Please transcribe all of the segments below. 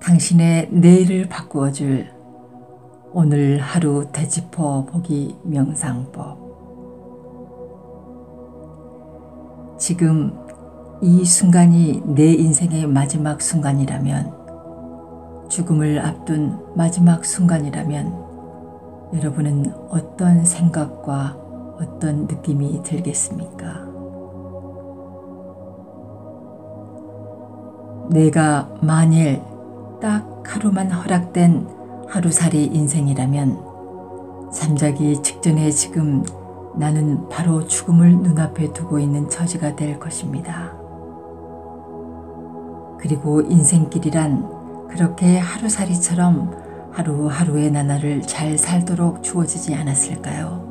당신의 내일을 바꾸어줄 오늘 하루 되짚어 보기 명상법. 지금 이 순간이 내 인생의 마지막 순간이라면, 죽음을 앞둔 마지막 순간이라면 여러분은 어떤 생각과 어떤 느낌이 들겠습니까? 내가 만일 딱 하루만 허락된 하루살이 인생이라면 잠자기 직전에 지금 나는 바로 죽음을 눈앞에 두고 있는 처지가 될 것입니다. 그리고 인생길이란 그렇게 하루살이처럼 하루하루의 나날을 잘 살도록 주어지지 않았을까요?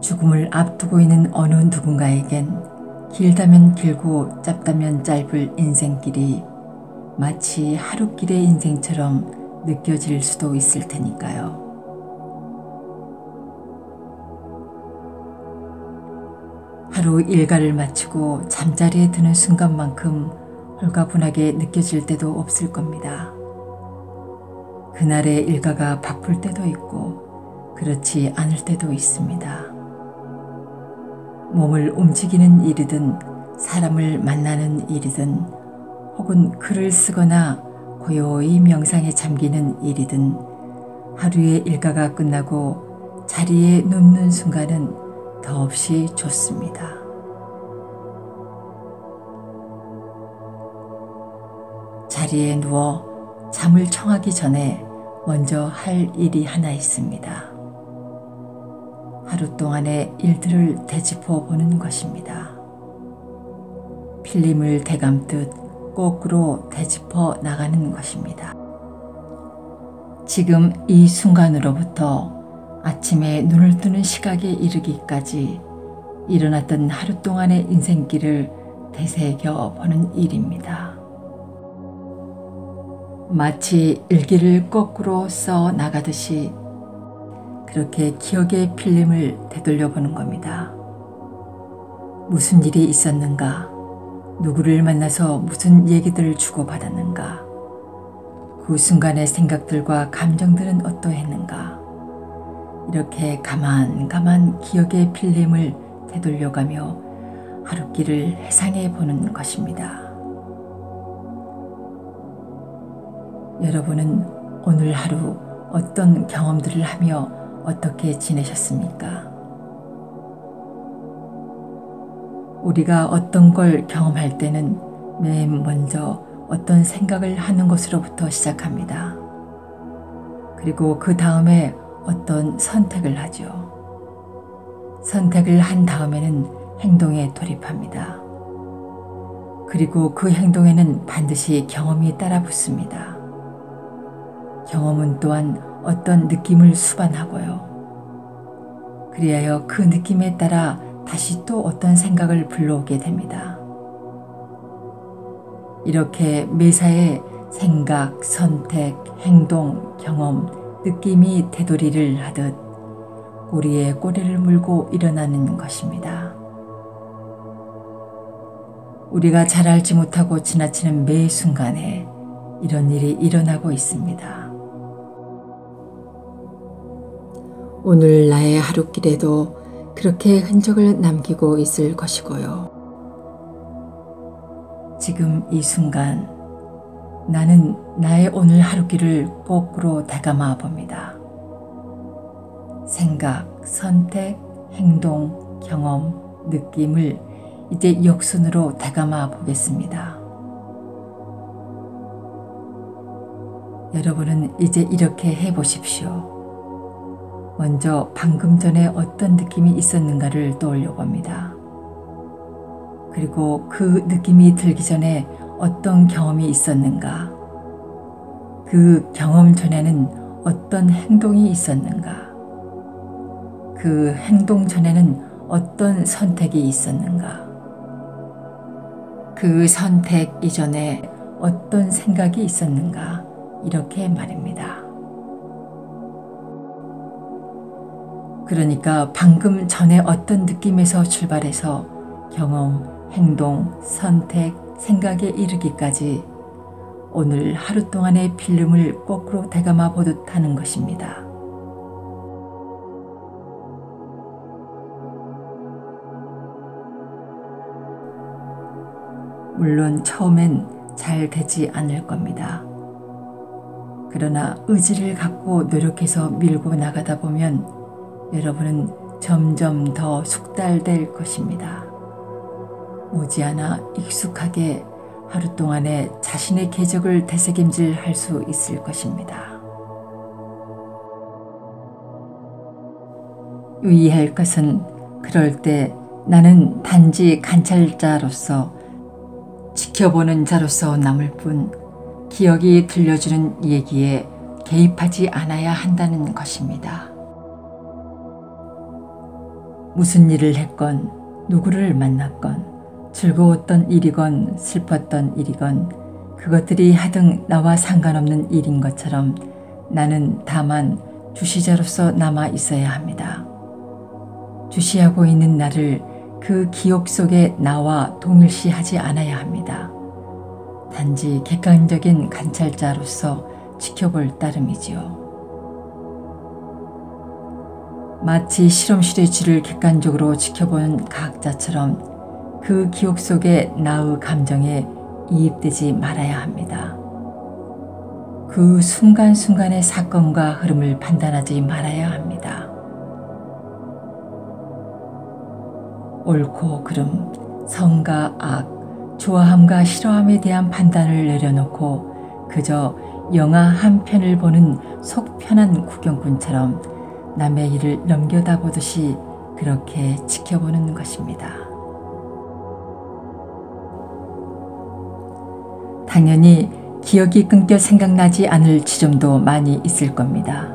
죽음을 앞두고 있는 어느 누군가에겐 길다면 길고 짧다면 짧을 인생길이 마치 하루길의 인생처럼 느껴질 수도 있을 테니까요. 하루 일과를 마치고 잠자리에 드는 순간만큼 홀가분하게 느껴질 때도 없을 겁니다. 그날의 일과가 바쁠 때도 있고 그렇지 않을 때도 있습니다. 몸을 움직이는 일이든 사람을 만나는 일이든 혹은 글을 쓰거나 고요히 명상에 잠기는 일이든 하루의 일과가 끝나고 자리에 눕는 순간은 더없이 좋습니다. 자리에 누워 잠을 청하기 전에 먼저 할 일이 하나 있습니다. 하루 동안의 일들을 되짚어 보는 것입니다. 필름을 되감듯 거꾸로 되짚어 나가는 것입니다. 지금 이 순간으로부터 아침에 눈을 뜨는 시각에 이르기까지 일어났던 하루 동안의 인생길을 되새겨 보는 일입니다. 마치 일기를 거꾸로 써 나가듯이 그렇게 기억의 필름을 되돌려 보는 겁니다. 무슨 일이 있었는가? 누구를 만나서 무슨 얘기들을 주고받았는가? 그 순간의 생각들과 감정들은 어떠했는가? 이렇게 가만 기억의 필름을 되돌려가며 하루길을 회상해 보는 것입니다. 여러분은 오늘 하루 어떤 경험들을 하며 어떻게 지내셨습니까? 우리가 어떤 걸 경험할 때는 맨 먼저 어떤 생각을 하는 것으로부터 시작합니다. 그리고 그 다음에 어떤 선택을 하죠. 선택을 한 다음에는 행동에 돌입합니다. 그리고 그 행동에는 반드시 경험이 따라 붙습니다. 경험은 또한 어떤 느낌을 수반하고요. 그리하여 그 느낌에 따라 다시 또 어떤 생각을 불러오게 됩니다. 이렇게 매사에 생각, 선택, 행동, 경험, 느낌이 되돌이를 하듯 꼬리에 꼬리를 물고 일어나는 것입니다. 우리가 잘 알지 못하고 지나치는 매 순간에 이런 일이 일어나고 있습니다. 오늘 나의 하루길에도 그렇게 흔적을 남기고 있을 것이고요. 지금 이 순간 나는 나의 오늘 하루길을 거꾸로 다가마 봅니다. 생각, 선택, 행동, 경험, 느낌을 이제 역순으로 다가마 보겠습니다. 여러분은 이제 이렇게 해보십시오. 먼저 방금 전에 어떤 느낌이 있었는가를 떠올려 봅니다. 그리고 그 느낌이 들기 전에 어떤 경험이 있었는가? 그 경험 전에는 어떤 행동이 있었는가? 그 행동 전에는 어떤 선택이 있었는가? 그 선택 이전에 어떤 생각이 있었는가? 이렇게 말입니다. 그러니까 방금 전에 어떤 느낌에서 출발해서 경험, 행동, 선택, 생각에 이르기까지 오늘 하루 동안의 필름을 거꾸로 되감아 보듯 하는 것입니다. 물론 처음엔 잘 되지 않을 겁니다. 그러나 의지를 갖고 노력해서 밀고 나가다 보면 여러분은 점점 더 숙달될 것입니다. 머지않아 익숙하게 하루 동안에 자신의 궤적을 되새김질할 수 있을 것입니다. 유의할 것은 그럴 때 나는 단지 관찰자로서 지켜보는 자로서 남을 뿐 기억이 들려주는 얘기에 개입하지 않아야 한다는 것입니다. 무슨 일을 했건 누구를 만났건 즐거웠던 일이건 슬펐던 일이건 그것들이 하등 나와 상관없는 일인 것처럼 나는 다만 주시자로서 남아 있어야 합니다. 주시하고 있는 나를 그 기억 속에 나와 동일시하지 않아야 합니다. 단지 객관적인 관찰자로서 지켜볼 따름이지요. 마치 실험실의 쥐를 객관적으로 지켜보는 과학자처럼 그 기억 속의 나의 감정에 이입되지 말아야 합니다. 그 순간순간의 사건과 흐름을 판단하지 말아야 합니다. 옳고 그름, 선과 악, 좋아함과 싫어함에 대한 판단을 내려놓고 그저 영화 한 편을 보는 속 편한 구경꾼처럼 남의 일을 넘겨다보듯이 그렇게 지켜보는 것입니다. 당연히 기억이 끊겨 생각나지 않을 지점도 많이 있을 겁니다.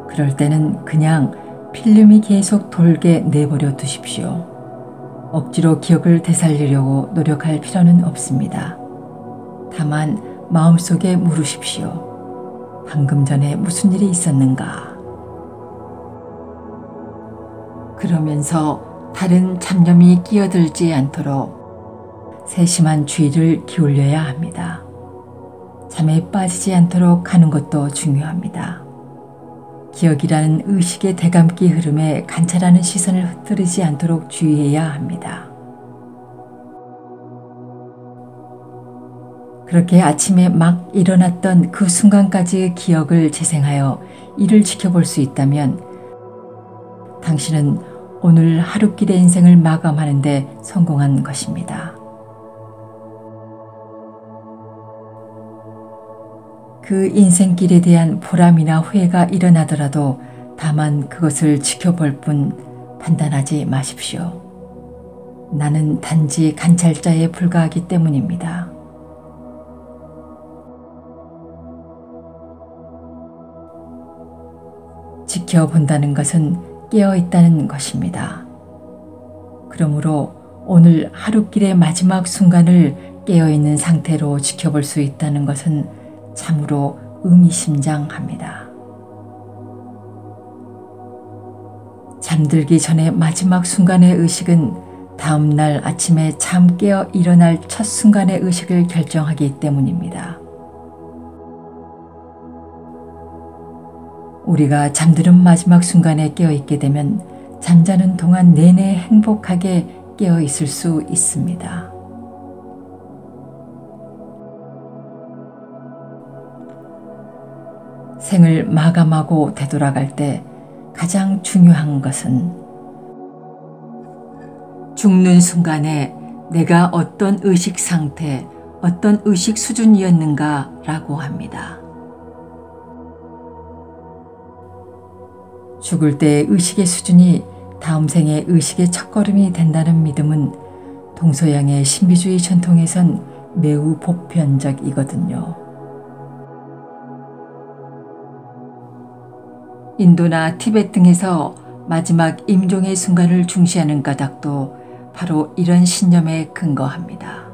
그럴 때는 그냥 필름이 계속 돌게 내버려 두십시오. 억지로 기억을 되살리려고 노력할 필요는 없습니다. 다만 마음속에 물으십시오. 방금 전에 무슨 일이 있었는가? 그러면서 다른 잡념이 끼어들지 않도록 세심한 주의를 기울여야 합니다. 잠에 빠지지 않도록 하는 것도 중요합니다. 기억이라는 의식의 되감기 흐름에 관찰하는 시선을 흩뜨리지 않도록 주의해야 합니다. 그렇게 아침에 막 일어났던 그 순간까지의 기억을 재생하여 이를 지켜볼 수 있다면 당신은 오늘 하루길의 인생을 마감하는 데 성공한 것입니다. 그 인생길에 대한 보람이나 후회가 일어나더라도 다만 그것을 지켜볼 뿐 판단하지 마십시오. 나는 단지 관찰자에 불과하기 때문입니다. 지켜본다는 것은 깨어있다는 것입니다. 그러므로 오늘 하루길의 마지막 순간을 깨어있는 상태로 지켜볼 수 있다는 것은 참으로 의미심장합니다. 잠들기 전의 마지막 순간의 의식은 다음날 아침에 잠 깨어 일어날 첫 순간의 의식을 결정하기 때문입니다. 우리가 잠드는 마지막 순간에 깨어있게 되면 잠자는 동안 내내 행복하게 깨어있을 수 있습니다. 생을 마감하고 되돌아갈 때 가장 중요한 것은 죽는 순간에 내가 어떤 의식 상태, 어떤 의식 수준이었는가 라고 합니다. 죽을 때의 의식의 수준이 다음 생의 의식의 첫걸음이 된다는 믿음은 동서양의 신비주의 전통에선 매우 보편적이거든요. 인도나 티베트 등에서 마지막 임종의 순간을 중시하는 까닭도 바로 이런 신념에 근거합니다.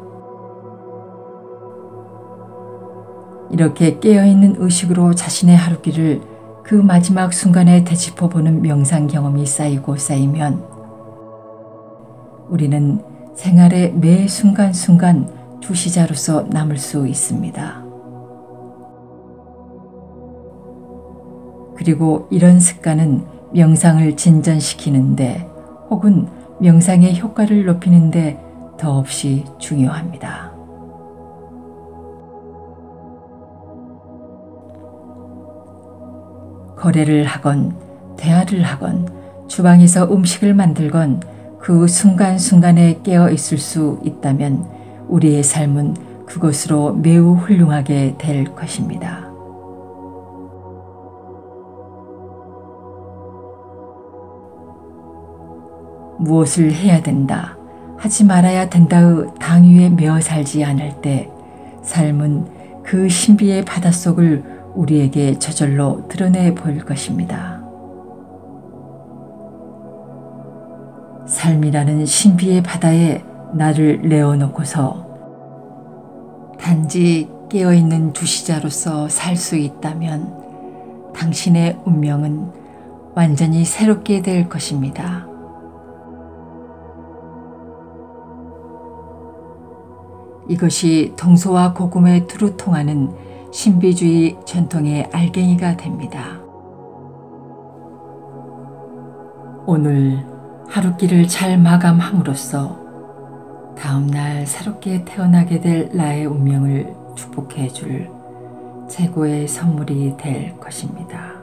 이렇게 깨어있는 의식으로 자신의 하루길을 그 마지막 순간에 되짚어보는 명상 경험이 쌓이고 쌓이면 우리는 생활의 매 순간순간 주시자로서 남을 수 있습니다. 그리고 이런 습관은 명상을 진전시키는데 혹은 명상의 효과를 높이는데 더없이 중요합니다. 거래를 하건 대화를 하건 주방에서 음식을 만들건 그 순간순간에 깨어 있을 수 있다면 우리의 삶은 그것으로 매우 훌륭하게 될 것입니다. 무엇을 해야 된다, 하지 말아야 된다의 당위에 매어 살지 않을 때 삶은 그 신비의 바닷속을 우리에게 저절로 드러내 보일 것입니다. 삶이라는 신비의 바다에 나를 내어놓고서 단지 깨어있는 주시자로서 살 수 있다면 당신의 운명은 완전히 새롭게 될 것입니다. 이것이 동서와 고금에 두루 통하는 신비주의 전통의 알갱이가 됩니다. 오늘 하루길을 잘 마감함으로써 다음날 새롭게 태어나게 될 나의 운명을 축복해 줄 최고의 선물이 될 것입니다.